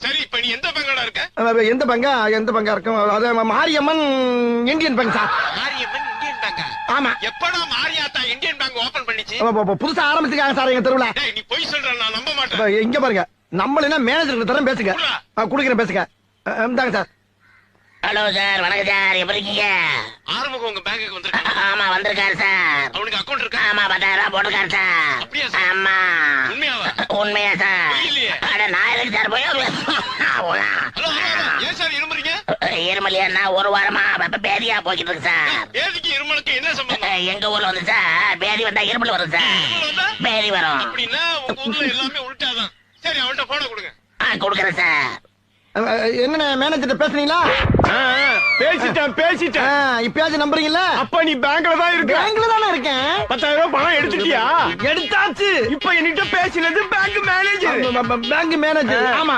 சரி இப்ப நீ எந்த பங்கடா இருக்க? எந்த பங்கா இருக்கும்? அது Mariamman Indian bank sir. Mariamman Indian பேங்கா? ஆமா. எப்படா மாரியாத்தா இந்தியன் பேங்க் ஓபன் பண்ணிச்சு? புதுசா ஆரம்பிச்சிருக்காங்க சார் எங்க தெருவுல. டேய் நீ போய் சொல்ற, நான் நம்ப மாட்டேன். இங்க பாருங்க, நம்மள மேனேஜர் தரம் பேசுங்க. குடுக்கிறேன் பேசுங்க. இந்தாங்க சார். ஹலோ சார், வணக்கம் சார், எப்படி இருக்கீங்க? ஆறுமுகம் உங்க பேங்குக்கு வந்திருக்காங்க. ஆமா வந்திருக்காரு சார். அவனுக்கு அக்கவுண்ட் இருக்கா? ஆமா 10,000 ரூபாய் போட்டுருக்காரு சார். அப்படியா சார்? ஆமா. உண்மையாவா? உண்மையா சார்? இல்லையே. அட நான் எதுக்கு சார் போய் ஹலோ ஏன் சார் இருமுறீங்க? இருமலியா ஒரு வாரமா பேதியா போய்கிட்டு இருக்கு சார். பேதிக்கு இருமலுக்கு என்ன சம்பந்தம்? எங்க ஊர்ல வந்து சார் பேதி வந்தா இருமல் வரும் சார். இருமல் வந்தா பேதி வரும். அப்படின்னா உங்க ஊர்ல எல்லாமே உள்டாதான். சரி அவன்கிட்ட போன கொடுங்க. கொடுக்குறேன் சார். என்ன மேனேஜர் பேசுறீங்களா? பேசிட்டேன். இப்பயாச்சும் நம்புறீங்களா? அப்ப நீ பேங்க்ல தான் இருக்க. பேங்க்ல தானே இருக்கேன். 10,000 ரூபாய் பணம் எடுத்துட்டியா? எடுத்தாச்சு. இப்ப என்கிட்ட பேசினது பேங்க் மேனேஜர். Bank manager. ஆமா.